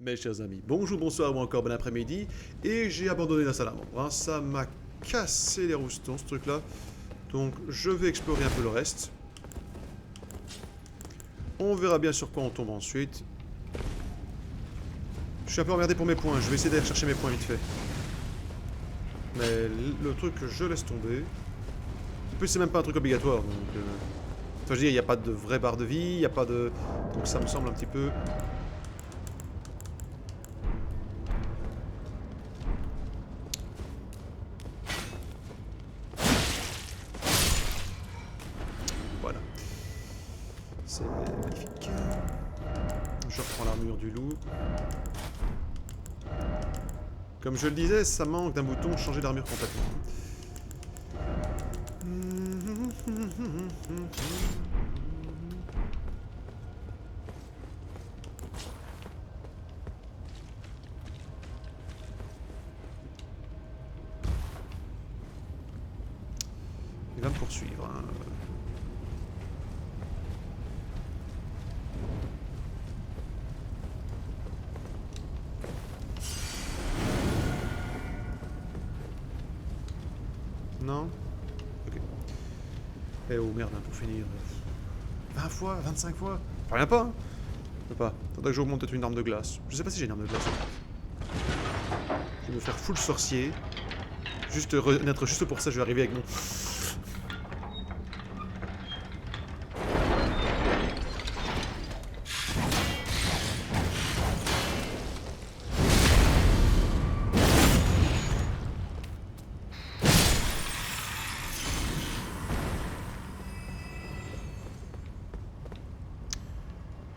Mes chers amis, bonjour, bonsoir ou encore bon après-midi. Et j'ai abandonné la salamandre. Hein. Ça m'a cassé les roustons ce truc-là. Donc je vais explorer un peu le reste. On verra bien sur quoi on tombe ensuite. Je suis un peu emmerdé pour mes points. Je vais essayer d'aller chercher mes points vite fait. Mais le truc, je laisse tomber. En plus, c'est même pas un truc obligatoire. Donc, enfin, je veux dire, il n'y a pas de vraie barre de vie. Il n'y a pas de. Donc ça me semble un petit peu. Voilà. C'est magnifique. Je reprends l'armure du loup. Comme je le disais, ça manque d'un bouton changer d'armure complètement. Il va me poursuivre. Hein. Non? Ok. Eh oh merde, hein, pour finir. 20 fois, 25 fois. Ça revient pas, hein? Je peux pas. Faudrait que j'augmente peut-être une arme de glace. Je sais pas si j'ai une arme de glace. Je vais me faire full sorcier. Juste renaître juste pour ça, je vais arriver avec mon.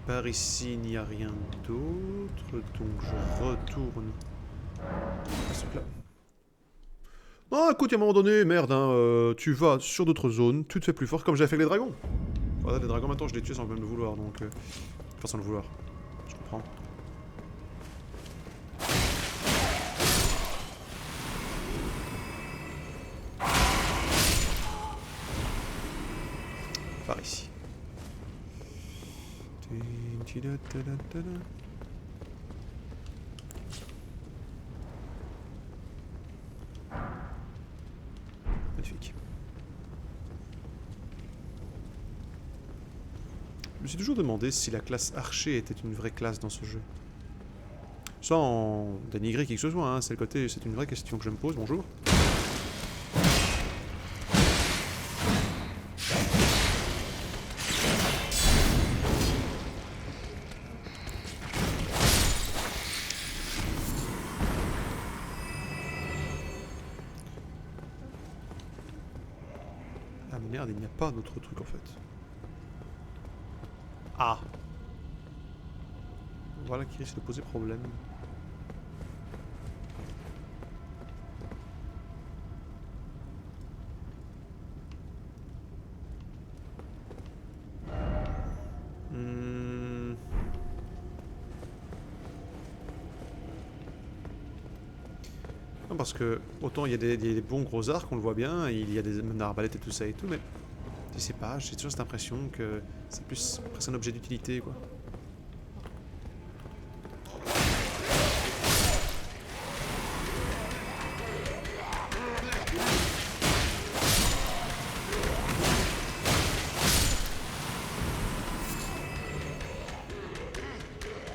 Par ici, il n'y a rien d'autre, donc je retourne à ce plat. Ah, écoute, à un moment donné, merde, hein, tu vas sur d'autres zones, tu te fais plus fort comme j'avais fait avec les dragons. Voilà, les dragons, maintenant, je les tue sans même le vouloir, donc. Enfin, sans le vouloir. Je comprends. Par ici. Magnifique. Je me suis toujours demandé si la classe archer était une vraie classe dans ce jeu. Sans dénigrer qui que ce soit, hein, c'est le côté, c'est une vraie question que je me pose. Bonjour. Ah merde, il n'y a pas d'autre truc en fait. Ah. Voilà qui risque de poser problème. Hmm. Non, parce que autant il y a des bons gros arcs, on le voit bien, il y a des arbalètes et tout ça et tout, mais je sais pas, j'ai toujours cette impression que c'est plus presque un objet d'utilité quoi.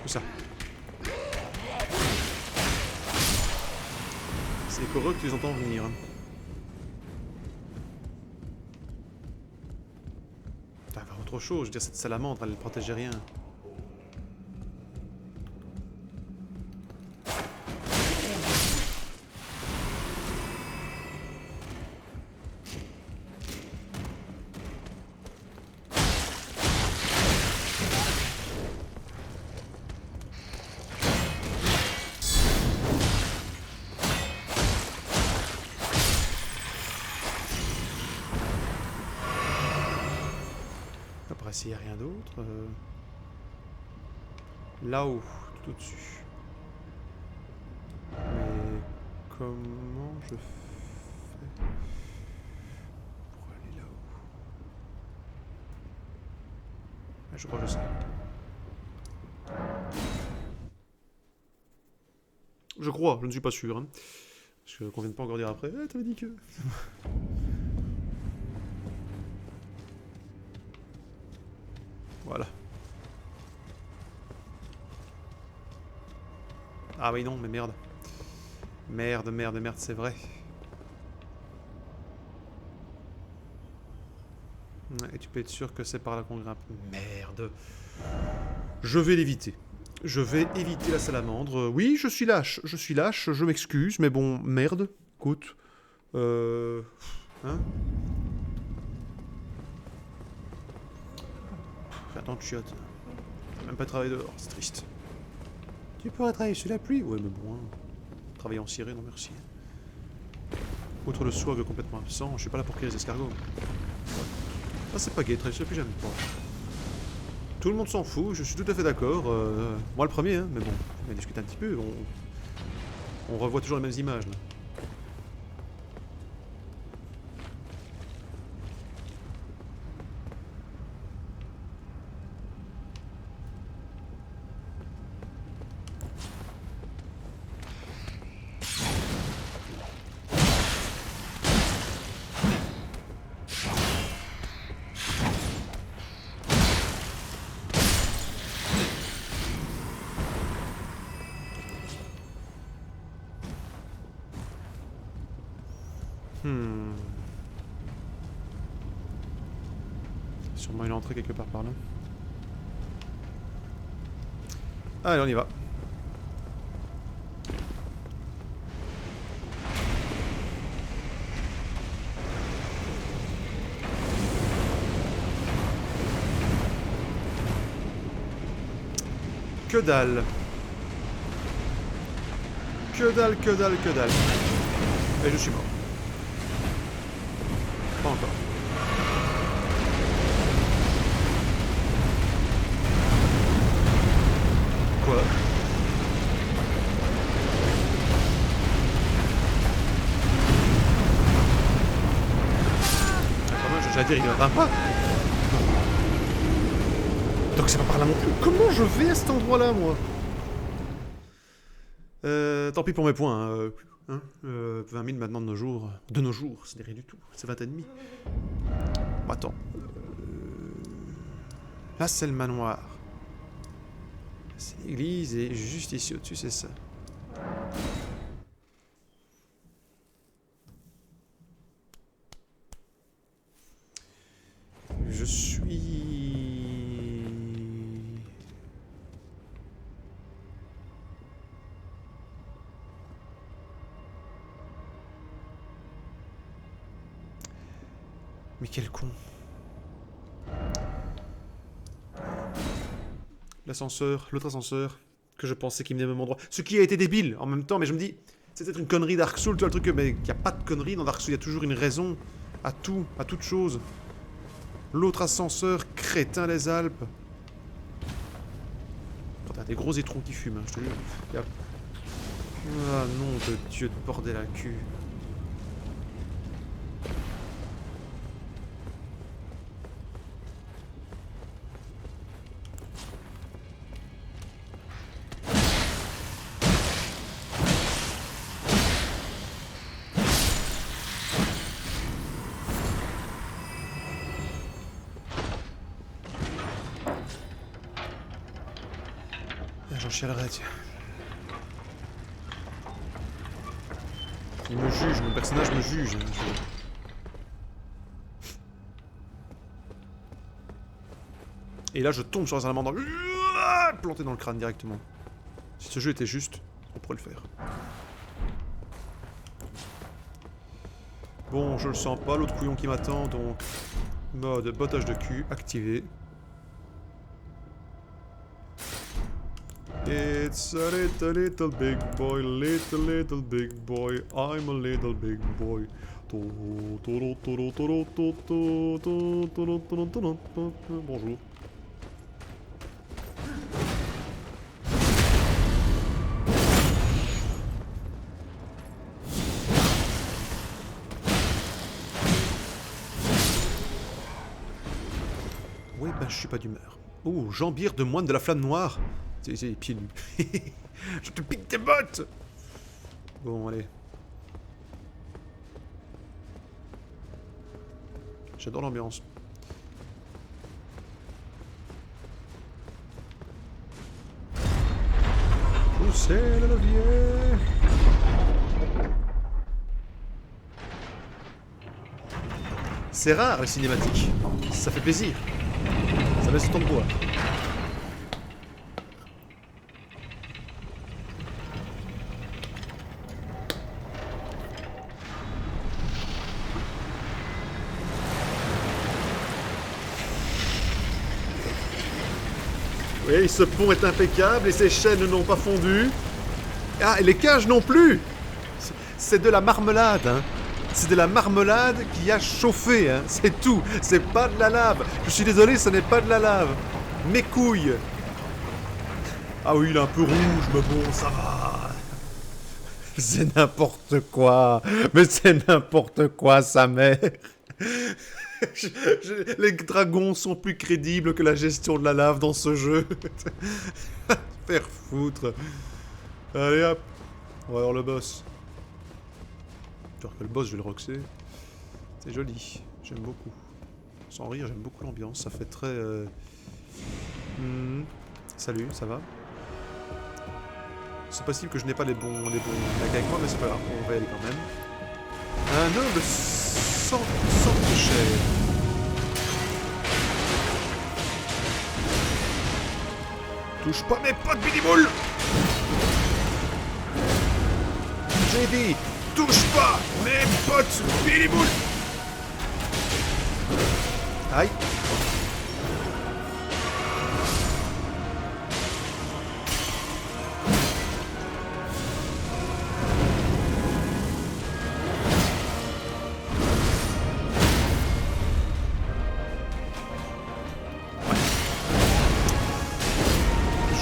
Tout ça. C'est heureux que tu les entends venir. T'as avoir autre chose, je veux dire, cette salamandre, elle protégeait rien. Après, s'il n'y a rien d'autre. Là-haut, tout au-dessus. Mais comment je fais pour aller là-haut? Ah, je crois que je sais. Je crois, je ne suis pas sûr. Hein. Parce qu'on vienne pas encore dire après. Ah, t'avais dit que... Voilà. Ah oui, non, mais merde. Merde, merde, merde, c'est vrai. Et tu peux être sûr que c'est par là qu'on grimpe. Merde. Je vais l'éviter. Je vais éviter la salamandre. Oui, je suis lâche, je m'excuse, mais bon, merde. Écoute. Hein? Attends, tu chiottes. Je vais même pas travailler dehors, c'est triste. Tu pourrais travailler sous la pluie? Ouais, mais bon, hein. Travailler en ciré, non merci. Outre le swag complètement absent, je suis pas là pour créer les escargots. Ah, c'est pas gay, très plus jamais pas. Tout le monde s'en fout, je suis tout à fait d'accord. Moi le premier, hein, mais bon, on va discuter un petit peu. On revoit toujours les mêmes images là. Sûrement une entrée quelque part par là. Allez, on y va. Que dalle. Que dalle, que dalle, que dalle. Et je suis mort. Pas encore. Quoi? J'allais dire, il ne grimpe pas. Donc c'est pas par là non plus. Comment je vais à cet endroit-là, moi? Tant pis pour mes points. Hein, 20 000 maintenant de nos jours. De nos jours, ce n'est rien du tout. C'est 20 et demi. Bon, attends. Là, c'est le manoir. C'est l'église et juste ici au-dessus, c'est ça. Je suis... Mais quel con. L'ascenseur, l'autre ascenseur, que je pensais qu'il venait au même endroit. Ce qui a été débile en même temps, mais je me dis, c'est peut-être une connerie Dark Souls, tu vois le truc, mais il n'y a pas de connerie dans Dark Souls, il y a toujours une raison à tout, à toute chose. L'autre ascenseur, crétin les Alpes. Quand t'as des gros étrons qui fument, hein, je te jure. Ah non de Dieu de bordel à cul. J'en chialerai, tiens. Il me juge, mon personnage me juge. Et là, je tombe sur un salamandre planté dans le crâne directement. Si ce jeu était juste, on pourrait le faire. Bon, je le sens pas, l'autre couillon qui m'attend, donc... Mode bottage de cul activé. It's a little big boy, little big boy, I'm a little big boy. Bonjour. Ouais, ben je suis pas d'humeur. Oh, Jean-Bière de moine de la flamme noire. C'est les pieds nus. Je te pique tes bottes. Bon, allez. J'adore l'ambiance. Poussez le levier. C'est rare les cinématiques. Ça fait plaisir. Ça laisse autant de bois. Oui, ce pont est impeccable et ces chaînes n'ont pas fondu. Ah, et les cages non plus. C'est de la marmelade, hein. C'est de la marmelade qui a chauffé, hein. C'est tout. C'est pas de la lave. Je suis désolé, ce n'est pas de la lave. Mes couilles. Ah oui, il est un peu rouge, mais bon, ça va. C'est n'importe quoi. Mais c'est n'importe quoi, sa mère. Les dragons sont plus crédibles que la gestion de la lave dans ce jeu. Faire foutre. Allez hop. On va voir le boss. J'espère que le boss, je vais le roxer. C'est joli. J'aime beaucoup. Sans rire, j'aime beaucoup l'ambiance. Ça fait très... Salut, ça va? C'est possible que je n'ai pas les bons mecs avec moi, mais c'est pas grave. On va y aller quand même. Un noble sans de chair. Touche pas mes potes, Billy Bull. J'ai dit, touche pas mes potes, Billy Bull. Aïe.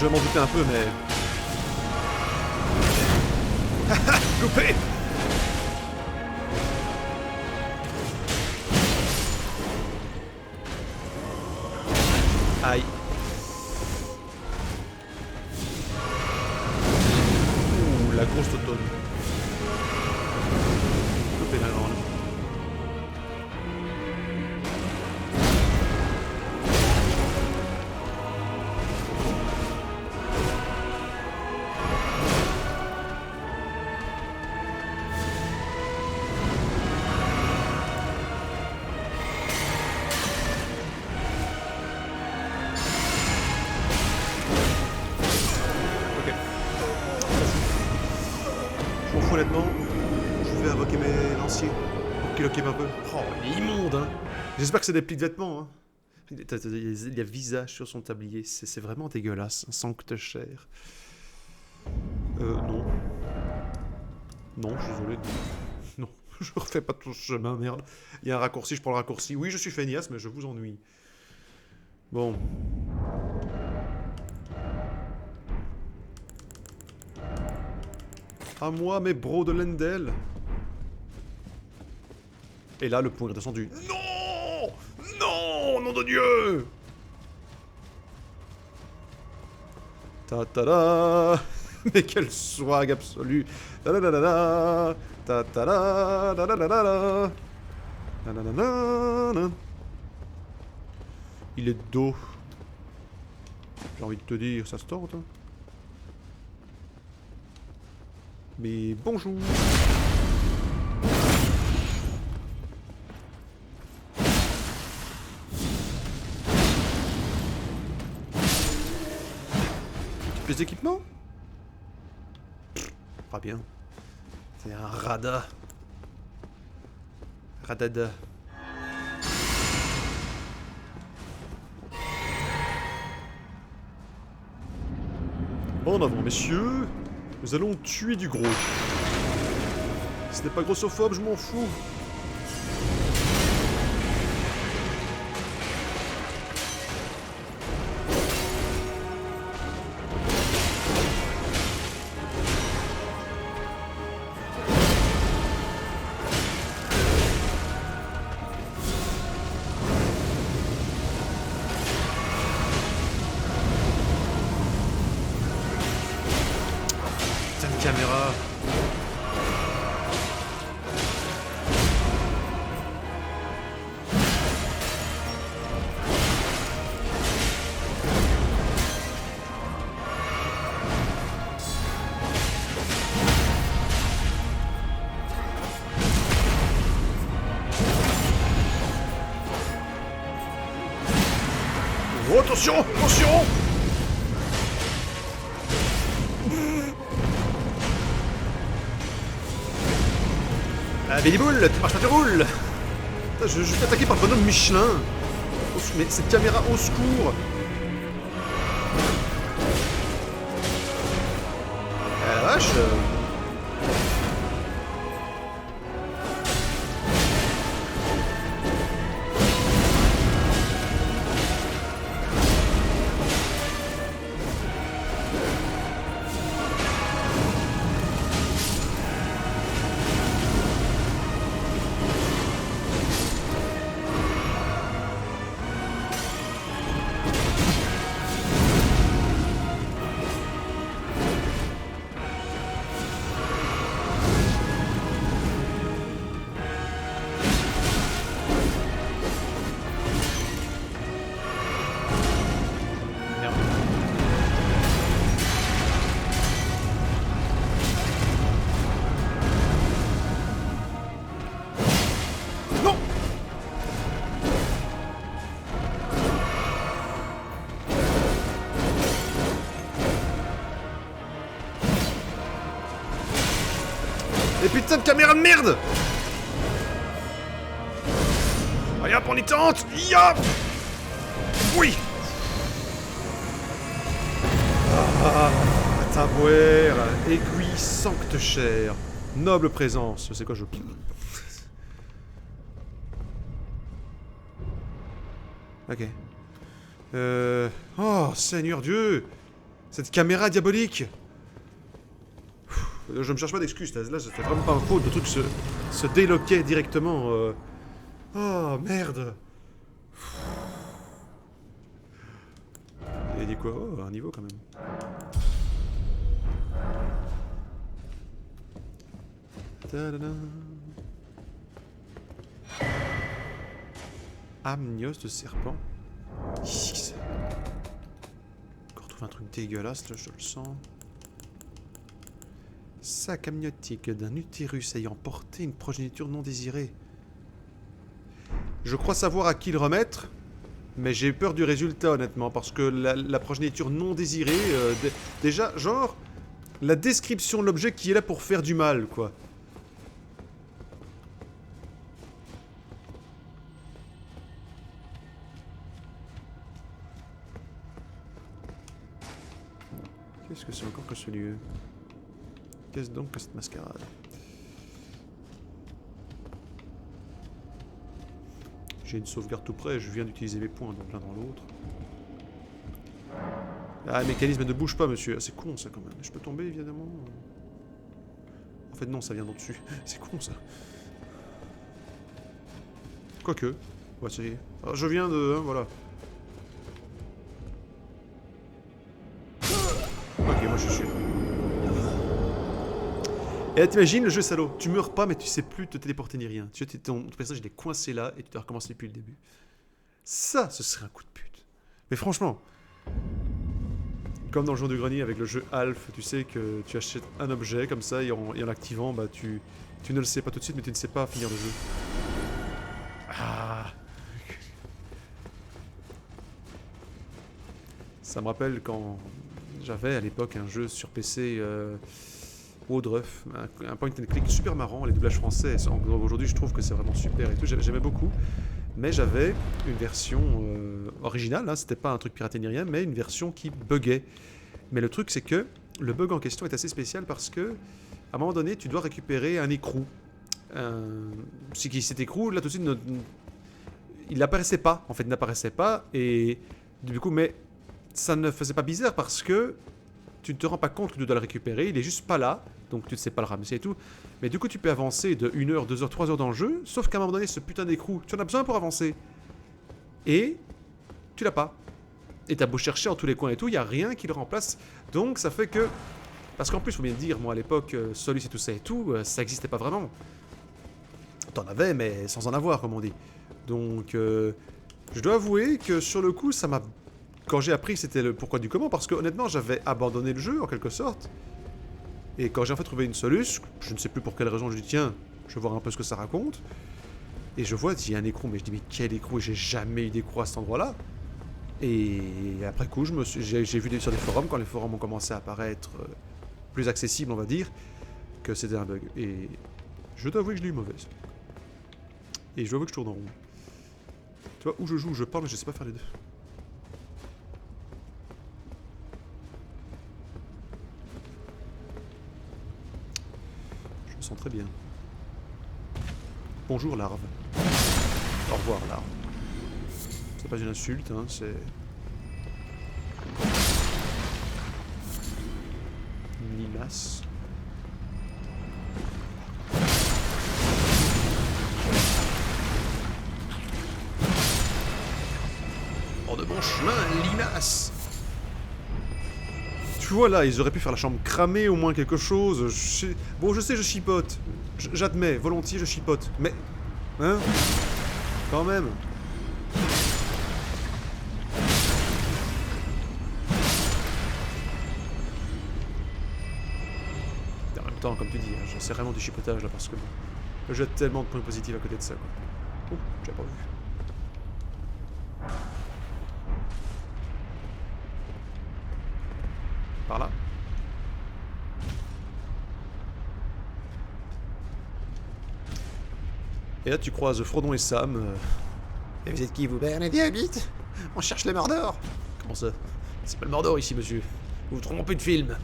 Je m'en doutais un peu, mais... Haha, loupé. Aïe. Ouh, la grosse automne. Loupé la grande. Honnêtement, je vais invoquer mes lanciers pour qu'ils occupent un peu. Oh, il est immonde, hein. J'espère que c'est des plis de vêtements, hein. Il y a visage sur son tablier, c'est vraiment dégueulasse, un sancte chair. Non. Non, je suis désolé. Non, je refais pas tout ce chemin, merde. Il y a un raccourci, je prends le raccourci. Oui, je suis feignasse, mais je vous ennuie. Bon. À moi, mes bros de Lendel. Et là, le pont est descendu. Non! Non! Nom de Dieu! Ta-ta-da! Mais quel swag absolu! Ta-da-da-da-da! Ta-ta-da! Ta-da-da-da! Il est dos. J'ai envie de te dire, ça se tord, hein. Mais bonjour. Petite pièce d'équipement? Pas bien. C'est un rada. Radada. En avant, messieurs. Nous allons tuer du gros. Ce n'est pas grossophobe, je m'en fous. Caméra. Attention, attention. Ah, Billy Bull, tu marches pas, tu roules. Je suis attaqué par le bonhomme Michelin. Mais cette caméra, au secours. Ah la vache. Et putain de caméra de merde! Allez hop, on y tente! Ya! Oui! Ah, tabouère, aiguille sancte chair, noble présence, c'est quoi je... Ok. Oh, Seigneur Dieu! Cette caméra diabolique! Je me cherche pas d'excuses, là c'était vraiment pas un faute, le truc se déloquait directement. Oh merde! Il a dit quoi? Oh, un niveau quand même. Ta-da-da. Amnios de serpent. Ici. Encore trouvé un truc dégueulasse, là, je le sens. Sac amniotique d'un utérus ayant porté une progéniture non désirée. Je crois savoir à qui le remettre, mais j'ai peur du résultat honnêtement, parce que la progéniture non désirée, déjà, genre, la description de l'objet qui est là pour faire du mal, quoi. Qu'est-ce que c'est encore que ce lieu? Qu'est-ce donc que cette mascarade? J'ai une sauvegarde tout près, je viens d'utiliser mes points donc l'un dans l'autre. Ah, le mécanisme ne bouge pas, monsieur. C'est con ça quand même. Je peux tomber évidemment. En fait non, ça vient d'en dessus. C'est con ça. Quoique. Ouais, ça y est. Alors, je viens de... Hein, voilà. Ok, moi je suis sûr. Et là t'imagines le jeu salaud, tu meurs pas mais tu sais plus te téléporter ni rien. Tu sais, ton personnage il est coincé là et tu dois recommencer depuis le début. Ça, ce serait un coup de pute. Mais franchement, comme dans le jour du grenier avec le jeu Alf, tu sais que tu achètes un objet comme ça et en l'activant, bah tu ne le sais pas tout de suite mais tu ne sais pas finir le jeu. Ah. Ça me rappelle quand j'avais à l'époque un jeu sur PC... Woodruff, un point and click super marrant, les doublages français, aujourd'hui je trouve que c'est vraiment super et tout, j'aimais beaucoup, mais j'avais une version originale, hein, c'était pas un truc piraté ni rien, mais une version qui buguait. Mais le truc c'est que le bug en question est assez spécial parce que, à un moment donné, tu dois récupérer un écrou. Cet écrou, là tout de suite, il n'apparaissait pas, en fait, il n'apparaissait pas, et du coup, mais ça ne faisait pas bizarre parce que tu ne te rends pas compte que tu dois le récupérer, il est juste pas là, donc tu ne sais pas le ramasser et tout. Mais du coup, tu peux avancer de 1 heure, 2 heures, 3 heures dans le jeu, sauf qu'à un moment donné, ce putain d'écrou, tu en as besoin pour avancer. Et tu l'as pas. Et t'as beau chercher en tous les coins et tout, il n'y a rien qui le remplace. Donc ça fait que... Parce qu'en plus, il faut bien dire, moi à l'époque, Solus et tout ça et tout, ça n'existait pas vraiment. T'en avais, mais sans en avoir, comme on dit. Donc, je dois avouer que sur le coup, ça m'a... Quand j'ai appris c'était le pourquoi du comment, parce que honnêtement j'avais abandonné le jeu en quelque sorte. Et quand j'ai en fait trouvé une soluce, je ne sais plus pour quelle raison, je dis tiens, je vais voir un peu ce que ça raconte. Et je vois, il y a un écrou, mais je dis mais quel écrou? J'ai jamais eu d'écrou à cet endroit-là. Et après coup, j'ai vu sur des forums, quand les forums ont commencé à apparaître plus accessibles, on va dire, que c'était un bug. Et je dois avouer que je l'ai eu mauvaise. Et je dois avouer que je tourne en rond. Tu vois, où je joue, où je parle, mais je sais pas faire les deux. Je me sens très bien. Bonjour larve. Au revoir larve. C'est pas une insulte, hein, c'est... Une limace. Hors de bon chemin, limace. Tu vois là, ils auraient pu faire la chambre cramée, au moins quelque chose. Bon, je sais, je chipote. J'admets, volontiers, je chipote. Mais... Hein? Quand même. En même temps, comme tu dis, hein, c'est vraiment du chipotage là, parce que... Je jette tellement de points positifs à côté de ça, quoi. Oh, j'ai pas vu. Par là. Et là, tu croises Frodon et Sam. Et vous êtes qui, vous? Ben, on est des Hobbits. On cherche les Mordor. Comment ça? C'est pas le Mordor ici, monsieur. Vous vous trompez de film.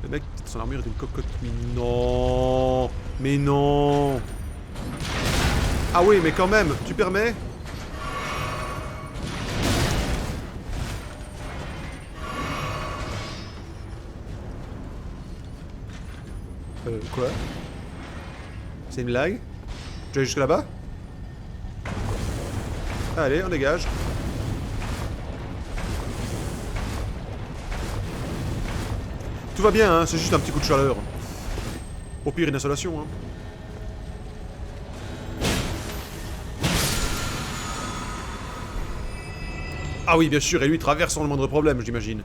Le mec, son armure est une cocotte. Mais non. Mais non. Ah oui, mais quand même, tu permets? Quoi? C'est une blague? Tu vas jusque là-bas? Allez, on dégage. Tout va bien, hein, c'est juste un petit coup de chaleur. Au pire, une insolation, hein. Ah oui, bien sûr, et lui traverse sans le moindre problème, j'imagine.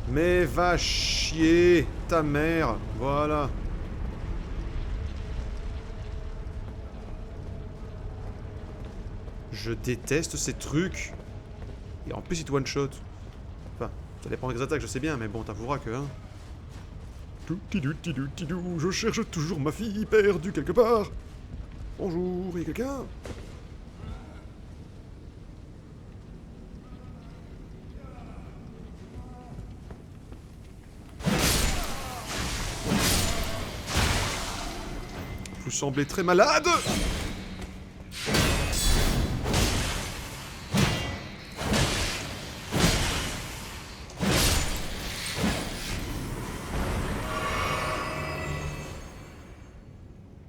Mais va chier, ta mère, voilà. Je déteste ces trucs. Et en plus, il te one-shot. Enfin, ça dépend des attaques, je sais bien, mais bon, t'avoueras que, hein. Tidou, je cherche toujours ma fille perdue quelque part. Bonjour, y'a quelqu'un? Vous semblez très malade.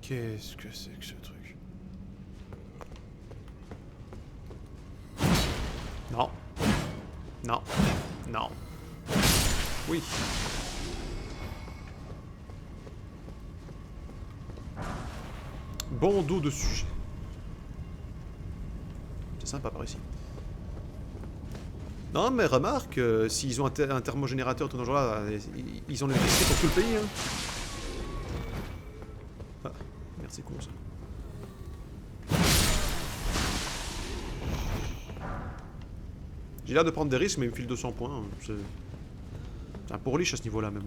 Qu'est-ce que c'est que ce truc? Non. Non. Non. Oui. Bandeau de sujet. C'est sympa par ici. Non, mais remarque, s'ils ont un thermogénérateur tout dans ce genre-là, ils ont l'électricité pour tout le pays, hein. Ah, merde, c'est con ça. J'ai l'air de prendre des risques, mais il me file 200 points. Hein. C'est un pourliche à ce niveau-là, même.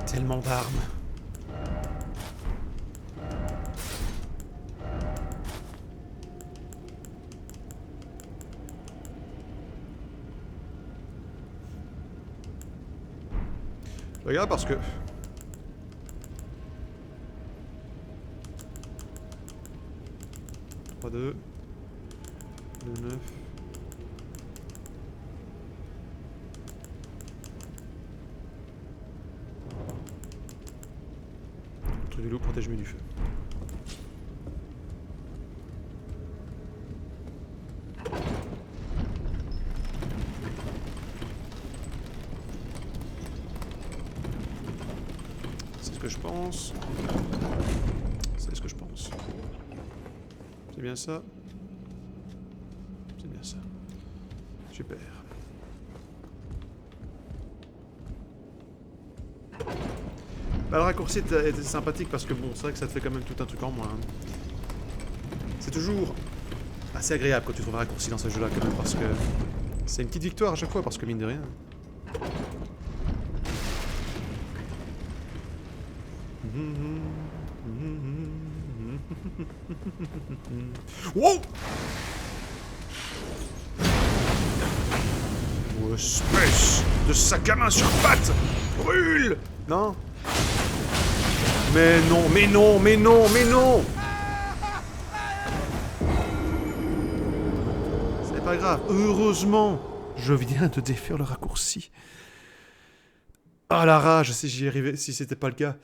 Tellement d'armes. Je regarde parce que... 3-2. 2-9. Contre du loup, protège-moi du feu. C'est ce que je pense. C'est ce que je pense. C'est bien ça. C'est bien ça. Super. Bah, le raccourci était sympathique parce que bon, c'est vrai que ça te fait quand même tout un truc en moins. Hein. C'est toujours assez agréable quand tu trouves un raccourci dans ce jeu-là quand même parce que c'est une petite victoire à chaque fois parce que mine de rien. Wow! Oh, espèce de sac à main sur pattes! Brûle! Non? Mais non, mais non, mais non, mais non! C'est pas grave, heureusement, je viens de défaire le raccourci. Ah la rage, si j'y arrivais, si c'était pas le cas.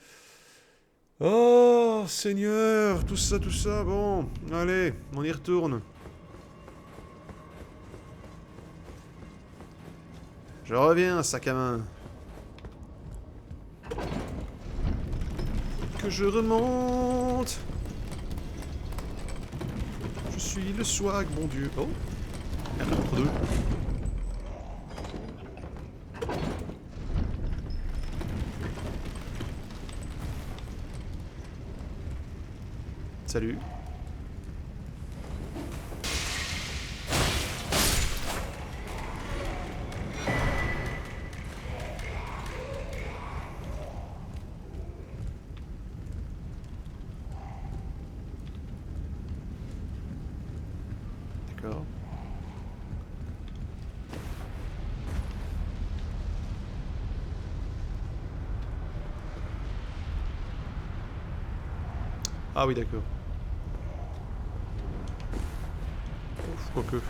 Oh, Seigneur, tout ça, bon, allez, on y retourne. Je reviens, sac à main. Que je remonte. Je suis le swag, mon Dieu. Oh, il y en a entre deux. Salut. D'accord. Ah oui, d'accord. Quoique.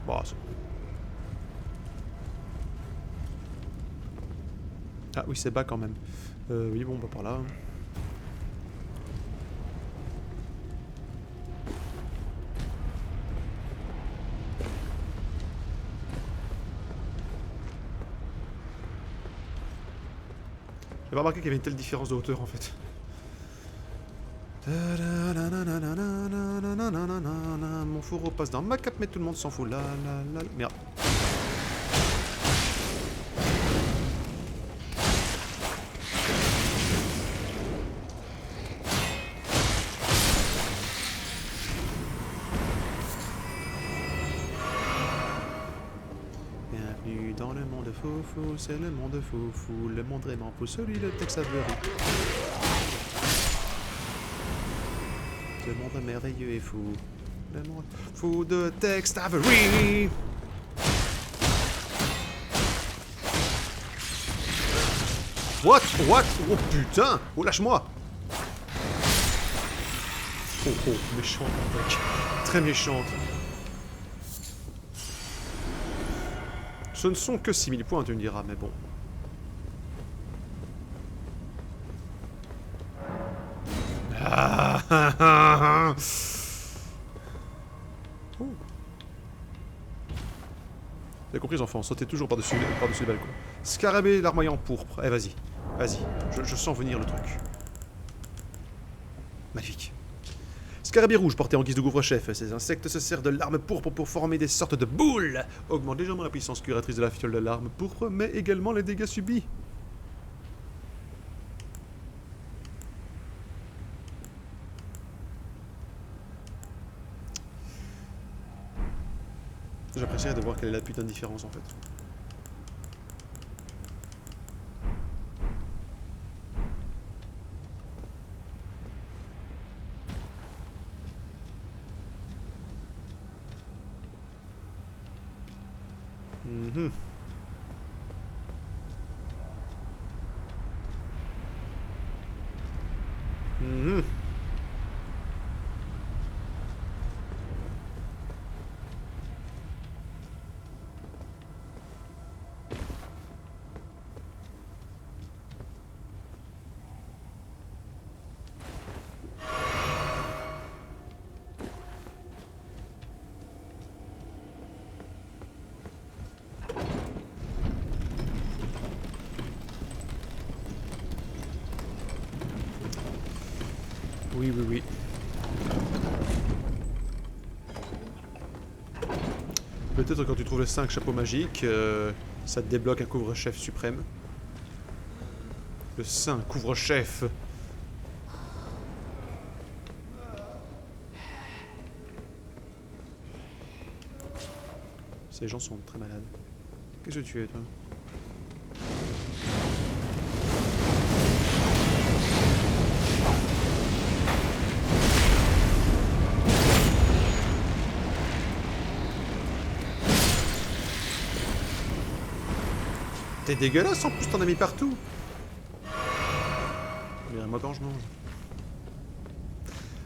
Bon, c'est bon. Ah oui, c'est bas quand même. Oui, bon, bah par là. J'ai pas remarqué qu'il y avait une telle différence de hauteur en fait. Mon fourreau passe dans ma cape, mais tout le monde s'en fout. Là. Merde. Bienvenue dans le monde fou, c'est le monde fou, le monde vraiment fou, celui de Tex Avery. Ce monde merveilleux et fou. Le monde fou de Tex Avery. What? Oh putain! Oh lâche-moi! Oh, méchante attaque. Très méchante. Ce ne sont que 6000 points, tu me diras, mais bon. Ah. Oh. Vous avez compris, les enfants, sautez toujours par-dessus le balcon. Scarabée larmoyant pourpre. Eh, vas-y. Je sens venir le truc. Magnifique. Scarabée rouge porté en guise de couvre-chef. Ces insectes se servent de larmes pourpres pour former des sortes de boules. Augmente légèrement la puissance curatrice de la fiole de larmes pourpres, mais également les dégâts subis. J'apprécierais de voir quelle est la putain de différence en fait. Oui, oui, oui. Peut-être quand tu trouves les 5 chapeaux magiques, ça te débloque un couvre-chef suprême. Le saint couvre-chef. Ces gens sont très malades. Qu'est-ce que tu es, toi? T'es dégueulasse, en plus t'en as mis partout. Mais moi quand je mange.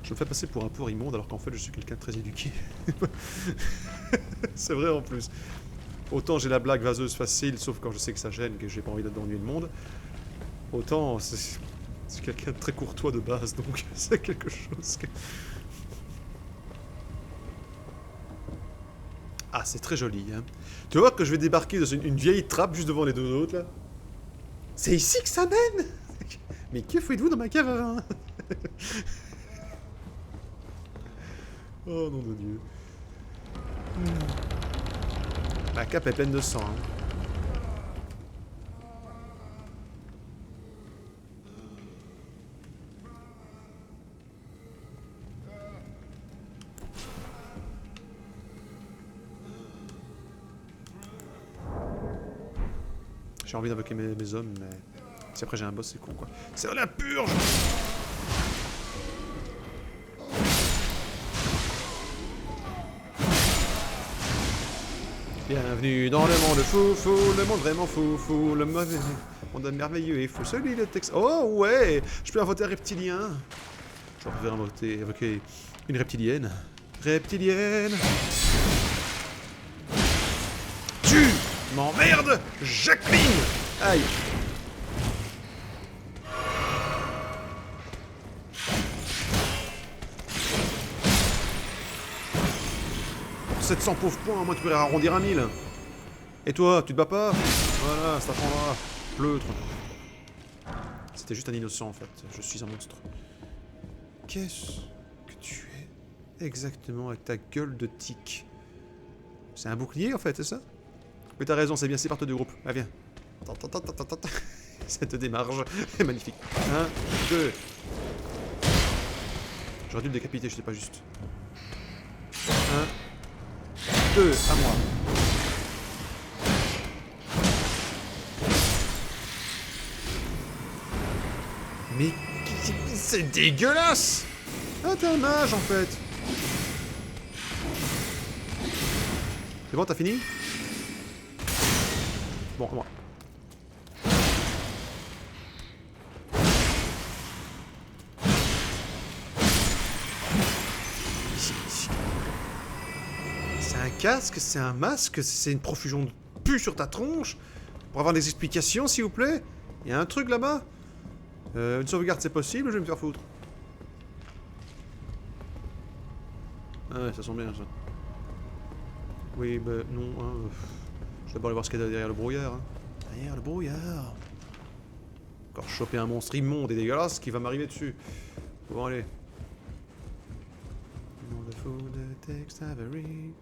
Je me fais passer pour un porc immonde alors qu'en fait je suis quelqu'un de très éduqué. C'est vrai en plus. Autant j'ai la blague vaseuse facile, sauf quand je sais que ça gêne, que j'ai pas envie d'ennuyer le monde. Autant c'est quelqu'un de très courtois de base, donc c'est quelque chose que... Ah, c'est très joli, hein. Tu vois que je vais débarquer dans une vieille trappe juste devant les deux autres, là. C'est ici que ça mène. Mais que faites-vous dans ma cave à vin? Oh, nom de Dieu. La cape est pleine de sang, hein. J'ai envie d'invoquer mes hommes, mais... Si après j'ai un boss, c'est con, quoi. C'est la purge! Bienvenue dans le monde fou, fou, le monde vraiment fou, fou, le mauvais monde merveilleux et fou. Celui de Texas. Oh ouais! Je peux inventer un reptilien! Je vais invoquer une reptilienne. Reptilienne! Tu m'emmerdes, Jacqueline! Aïe! 700 pauvres points, moi tu pourrais arrondir à 1000. Et toi, tu te bats pas? Voilà, ça prendra. Pleutre. C'était juste un innocent en fait, je suis un monstre. Qu'est-ce que tu es exactement avec ta gueule de tic? C'est un bouclier en fait, c'est ça? Oui, t'as raison, c'est bien, c'est partout du groupe. Ah, viens. Cette démarche est magnifique. 1, 2. J'aurais dû le décapiter, je sais pas juste. 1, 2, à moi. Mais c'est dégueulasse! Ah, t'es un mage en fait. C'est bon, t'as fini? Bon, à moi. C'est un casque? C'est un masque? C'est une profusion de pu sur ta tronche? Pour avoir des explications, s'il vous plaît? Il y a un truc là-bas? Une sauvegarde, c'est possible? Je vais me faire foutre. Ah ouais, ça sent bien ça. Oui, bah non. Hein, je vais d'abord aller voir ce qu'il y a derrière le brouillard. Hein. Derrière le brouillard. Encore choper un monstre immonde et dégueulasse qui va m'arriver dessus. Bon, allez. Monde fou de Tex Avery.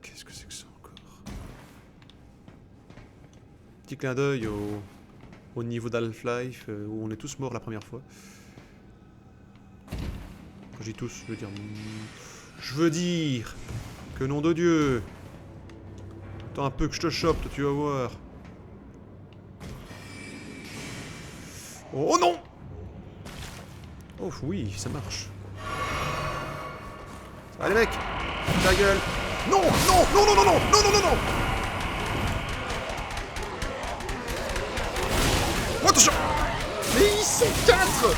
Qu'est-ce que c'est que ça encore? Petit clin d'œil au niveau d'Half-Life où on est tous morts la première fois. Quand je dis tous, je veux dire... Je veux dire que nom de Dieu. Attends un peu que je te chope, toi, tu vas voir. Oh non! Oh oui, ça marche. Allez mec, ta gueule. Non, non, non, non, non, non, non, non, non, non. Oh, attention. Mais ils sont 4.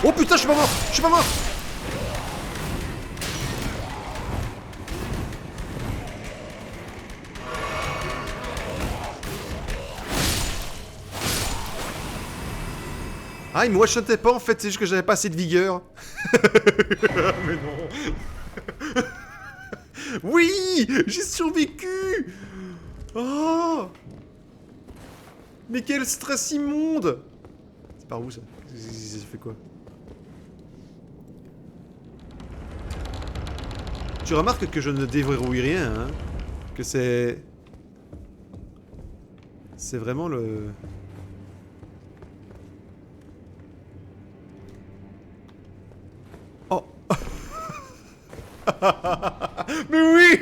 Oh putain, je suis pas mort, je suis pas mort. Ah, il me one-shotait pas en fait, c'est juste que j'avais pas assez de vigueur. Mais non. Oui, j'ai survécu. Oh. Mais quel stress immonde. C'est par où ça? Ça fait quoi? Tu remarques que je ne déverrouille rien, hein? Que c'est... C'est vraiment le... Oh. Mais oui.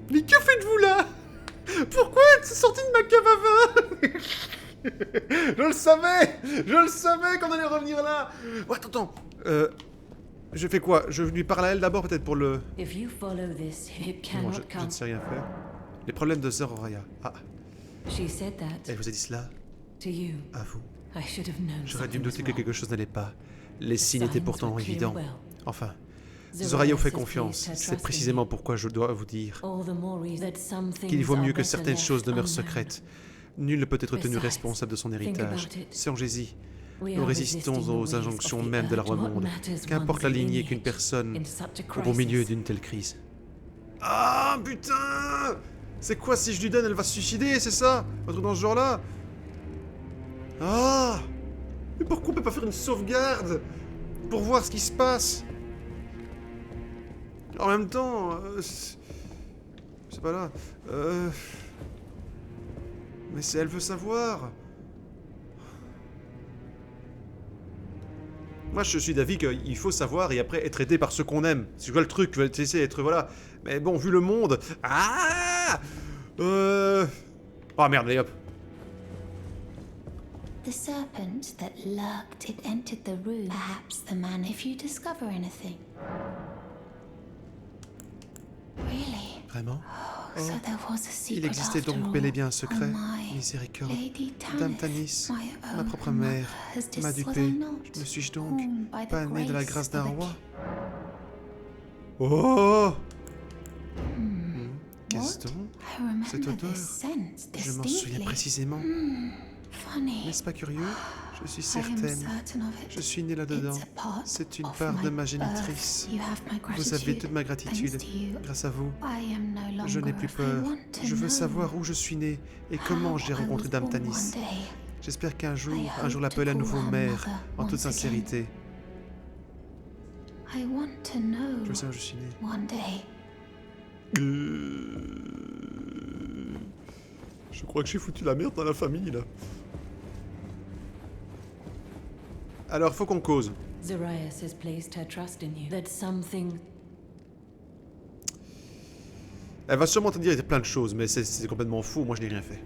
Mais que faites-vous là? Pourquoi êtes-vous sorti de ma cave à vin? Je le savais qu'on allait revenir là. Oh, attends. Je fais quoi? Je lui parle à elle d'abord peut-être pour le... If you follow this, it Non, cannot je come. ne sais rien faire. Les problèmes de Zoraya. Ah, She said that elle vous a dit cela? to you. À vous. I should have known. J'aurais dû me douter something que was quelque chose n'allait pas. Les signes étaient pourtant were clear évidents. and well. Enfin, Zoraya Zoraya vous fait says confiance. please, her C'est trust in précisément you. pourquoi je dois vous dire All the more reason that some qu'il things vaut are mieux que better certaines left choses demeurent unknown. secrètes. Nul ne peut être tenu Besides, responsable de son think héritage. about it. Songez-y. We Nous are résistons resisting the aux ways of injonctions the même de la earth. What remonde. matters Qu'importe la one's lignée lineage qu'une personne in such a au milieu crisis. d'une telle crise. Ah, putain! C'est quoi si je lui donne, elle va se suicider, c'est ça? Un truc dans ce genre-là? Ah! Mais pourquoi on peut pas faire une sauvegarde? Pour voir ce qui se passe? En même temps... c'est pas là. Mais si elle veut savoir... Moi, je suis d'avis qu'il faut savoir et après être aidé par ceux qu'on aime. C'est quoi le truc? Tu vas essayer d'être... Voilà. Mais bon, vu le monde... Ah! Oh merde, allez hop. The serpent that lurked, it entered the room. Perhaps the man, if you discover anything. Really? Vraiment? Oh, so there was a secret Il existait after donc all. bel et bien un secret. Oh my. Miséricorde. Lady Dame Tanis, Tanis, my ma own propre mother mère, has m'a dis- was dupé. I not Je me suis-je donc born by the pas né de la grace grâce of d'un a roi? king? Oh! Hmm. Qu'est-ce What? donc? I remember Cette odeur. this scent Je m'en souviens distinctly. précisément. Funny. N'est-ce pas curieux? Je suis I am certaine. certain of it. Je suis né là-dedans. It's a part C'est une of part de my ma génitrice. birth. You have my Vous avez gratitude. toute ma gratitude. Thanks to you. Grâce à vous, I am no longer je n'ai plus if I peur. want to Je veux know savoir où je suis né et comment how j'ai I rencontré was Dame born Tanis. one day. J'espère qu'un I jour hope to l'appelle à call nouveau her mère, mother en toute once again. sincérité. I want to know Je veux savoir où je suis né. one day. Je crois que j'ai foutu la merde dans la famille, là. Alors, faut qu'on cause. Zoraya has placed her trust in you. That something. Elle va sûrement te dire plein de choses, mais c'est complètement faux. Moi, je n'ai rien fait.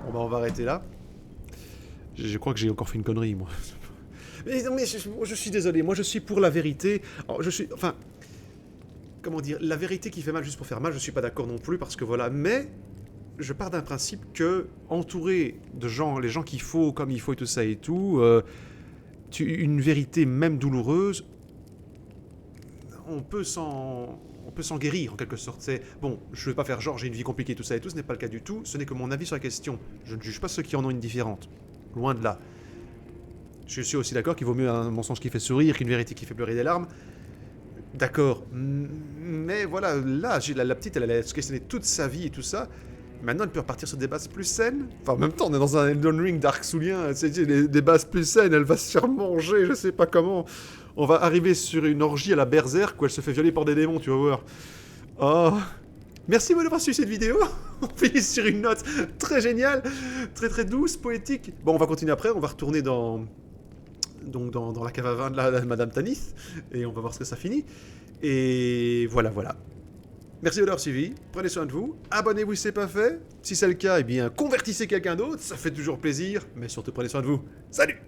Bon, bah, on va arrêter là. Je crois que j'ai encore fait une connerie, moi. Mais non, mais je suis désolé. Moi, je suis pour la vérité. Alors, je suis... Enfin... Comment dire? La vérité qui fait mal juste pour faire mal, je suis pas d'accord non plus, parce que voilà. Mais... Je pars d'un principe que, entouré de gens, les gens qu'il faut, comme il faut et tout ça et tout, une vérité même douloureuse, on peut s'en guérir en quelque sorte. C'est bon, je vais pas faire genre j'ai une vie compliquée tout ça et tout, ce n'est pas le cas du tout. Ce n'est que mon avis sur la question. Je ne juge pas ceux qui en ont une différente. Loin de là. Je suis aussi d'accord qu'il vaut mieux un mensonge qui fait sourire qu'une vérité qui fait pleurer des larmes. D'accord. Mais voilà, là, la petite, elle allait se questionner toute sa vie et tout ça. Maintenant, elle peut repartir sur des bases plus saines. Enfin, en même temps, on est dans un Elden Ring Dark Soulien, c'est des bases plus saines, elle va se faire manger, je sais pas comment. On va arriver sur une orgie à la Berserk où elle se fait violer par des démons, tu vas voir. Oh. Merci d'avoir suivi cette vidéo. On finit sur une note très géniale, très très douce, poétique. Bon, on va continuer après, on va retourner dans la cave à vin de Madame Tanis, et on va voir ce que ça finit. Et voilà. Merci de l'avoir suivi, prenez soin de vous, abonnez-vous si ce n'est pas fait, si c'est le cas, eh bien convertissez quelqu'un d'autre, ça fait toujours plaisir, mais surtout prenez soin de vous. Salut!